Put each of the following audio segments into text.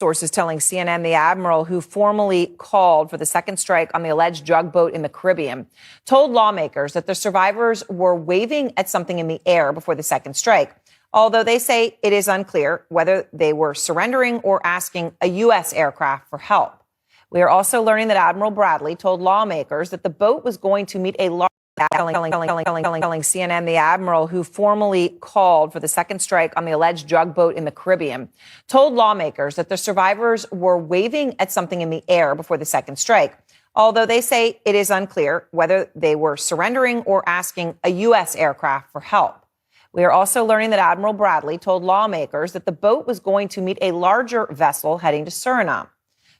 Sources telling CNN the admiral who formally called for the second strike on the alleged drug boat in the Caribbean told lawmakers that the survivors were waving at something in the air before the second strike, although they say it is unclear whether they were surrendering or asking a U.S. aircraft for help. We are also learning that Admiral Bradley told lawmakers that the boat was going to meet a large telling CNN the admiral who formally called for the second strike on the alleged drug boat in the Caribbean told lawmakers that the survivors were waving at something in the air before the second strike, although they say it is unclear whether they were surrendering or asking a U.S. aircraft for help. We are also learning that Admiral Bradley told lawmakers that the boat was going to meet a larger vessel heading to Suriname.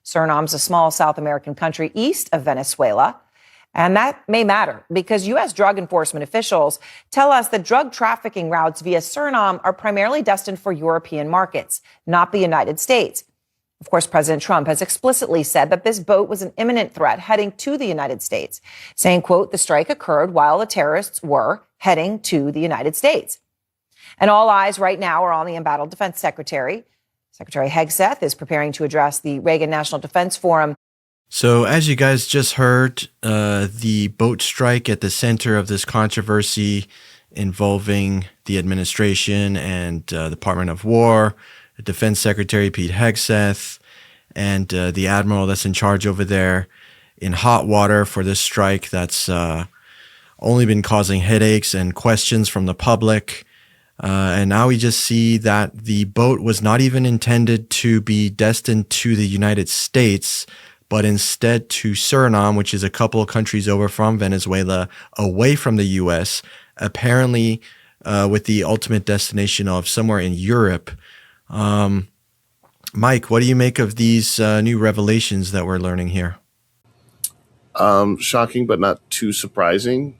Suriname's a small South American country east of Venezuela. And that may matter because U.S. drug enforcement officials tell us that drug trafficking routes via Suriname are primarily destined for European markets, not the United States. Of course, President Trump has explicitly said that this boat was an imminent threat heading to the United States, saying, quote, the strike occurred while the terrorists were heading to the United States. And all eyes right now are on the embattled Defense Secretary. Secretary Hegseth is preparing to address the Reagan National Defense Forum. So as you guys just heard, the boat strike at the center of this controversy involving the administration and Department of War, Defense Secretary Pete Hegseth, and the admiral that's in charge over there in hot water for this strike that's only been causing headaches and questions from the public. And now we just see that the boat was not even intended to be destined to the United States, but instead to Suriname, which is a couple of countries over from Venezuela, away from the U.S., apparently with the ultimate destination of somewhere in Europe. Mike, what do you make of these new revelations that we're learning here? Shocking, but not too surprising,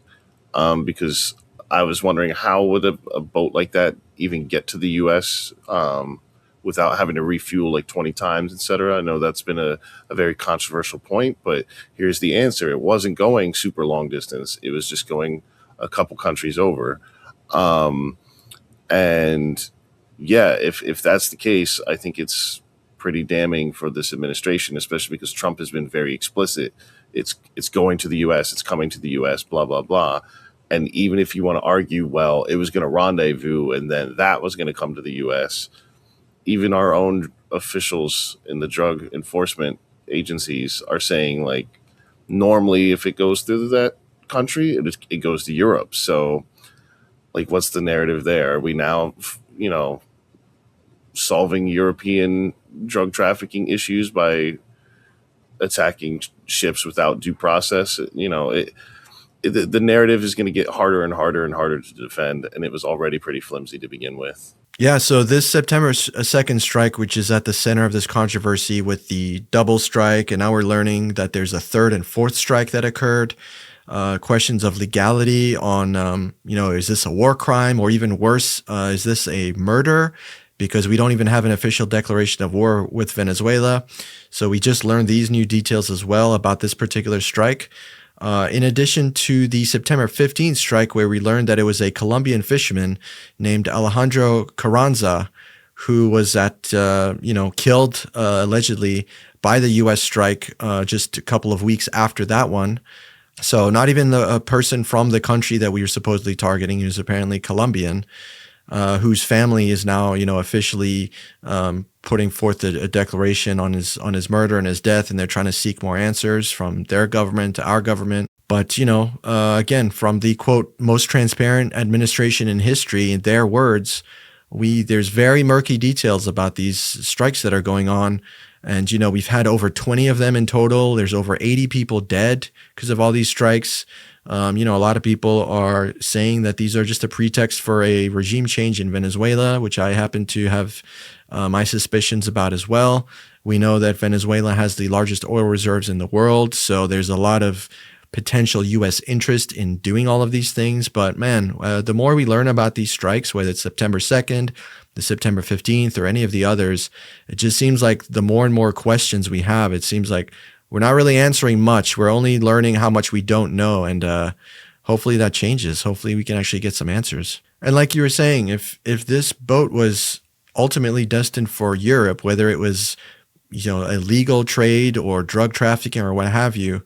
because I was wondering how would a boat like that even get to the U.S., without having to refuel like 20 times, et cetera. I know that's been a very controversial point, but here's the answer. It wasn't going super long distance. It was just going a couple countries over. And yeah, if that's the case, I think it's pretty damning for this administration, especially because Trump has been very explicit. It's going to the U.S., it's coming to the U.S., blah, blah, blah. And even if you want to argue, well, it was going to rendezvous and then that was going to come to the U.S., even our own officials in the drug enforcement agencies are saying, like, normally if it goes through that country, it goes to Europe. So, like, what's the narrative there? Are we now, solving European drug trafficking issues by attacking ships without due process? The narrative is going to get harder and harder and harder to defend, and it was already pretty flimsy to begin with. Yeah, so this September 2nd strike, which is at the center of this controversy with the double strike, and now we're learning that there's a third and fourth strike that occurred. Questions of legality on, is this a war crime, or even worse, is this a murder? Because we don't even have an official declaration of war with Venezuela. So we just learned these new details as well about this particular strike. In addition to the September 15th strike, where we learned that it was a Colombian fisherman named Alejandro Carranza who was killed allegedly by the U.S. strike just a couple of weeks after that one. So not even a person from the country that we were supposedly targeting, who's apparently Colombian, whose family is now, officially putting forth a declaration on his murder and his death, and they're trying to seek more answers from their government to our government. But, again, from the, quote, most transparent administration in history, in their words, there's very murky details about these strikes that are going on. And, we've had over 20 of them in total. There's over 80 people dead because of all these strikes. A lot of people are saying that these are just a pretext for a regime change in Venezuela, which I happen to have my suspicions about as well. We know that Venezuela has the largest oil reserves in the world, so there's a lot of potential U.S. interest in doing all of these things. But man, the more we learn about these strikes, whether it's September 2nd, the September 15th, or any of the others, it just seems like the more and more questions we have, it seems like we're not really answering much. We're only learning how much we don't know. And hopefully that changes. Hopefully we can actually get some answers. And like you were saying, if this boat was ultimately destined for Europe, whether it was illegal trade or drug trafficking or what have you,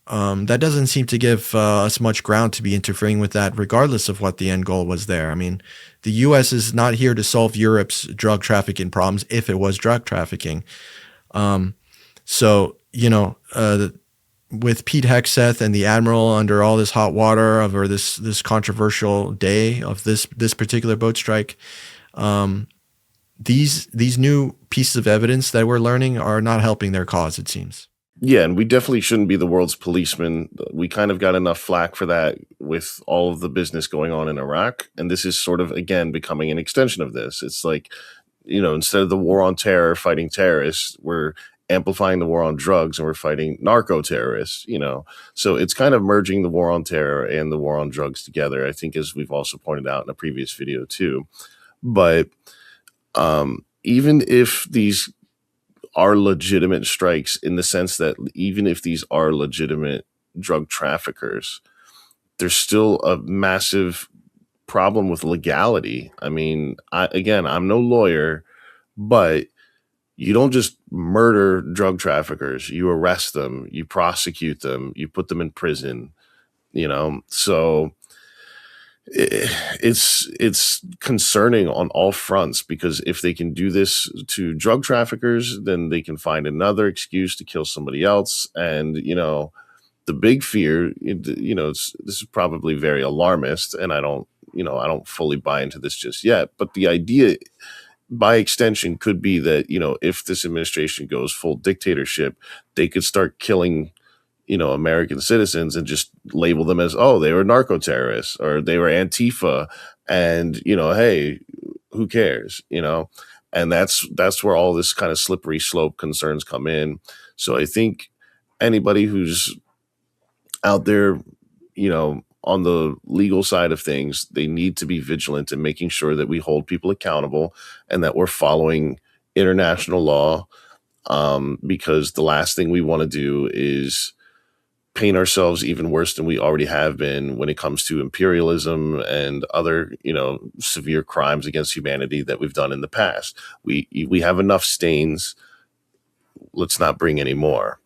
that doesn't seem to give us much ground to be interfering with that, regardless of what the end goal was there. I mean, the U.S. is not here to solve Europe's drug trafficking problems if it was drug trafficking. So, with Pete Hegseth and the Admiral under all this hot water over this controversial day of this particular boat strike, these new pieces of evidence that we're learning are not helping their cause, it seems. Yeah, and we definitely shouldn't be the world's policeman. We kind of got enough flack for that with all of the business going on in Iraq. And this is sort of, again, becoming an extension of this. It's like, instead of the war on terror fighting terrorists, we're amplifying the war on drugs and we're fighting narco-terrorists, So it's kind of merging the war on terror and the war on drugs together, I think, as we've also pointed out in a previous video too. But even if these are legitimate strikes, in the sense that even if these are legitimate drug traffickers, there's still a massive problem with legality. I mean, I'm no lawyer, but you don't just murder drug traffickers. You arrest them, you prosecute them, you put them in prison, so it's concerning on all fronts, because if they can do this to drug traffickers, then they can find another excuse to kill somebody else. And the big fear, this is probably very alarmist, and I don't fully buy into this just yet, but the idea by extension could be that if this administration goes full dictatorship, they could start killing American citizens and just label them as, oh, they were narco-terrorists or they were Antifa, and hey, who cares, and that's where all this kind of slippery slope concerns come in. So I think anybody who's out there, on the legal side of things, they need to be vigilant in making sure that we hold people accountable and that we're following international law, because the last thing we want to do is paint ourselves even worse than we already have been when it comes to imperialism and other, severe crimes against humanity that we've done in the past. We have enough stains. Let's not bring any more.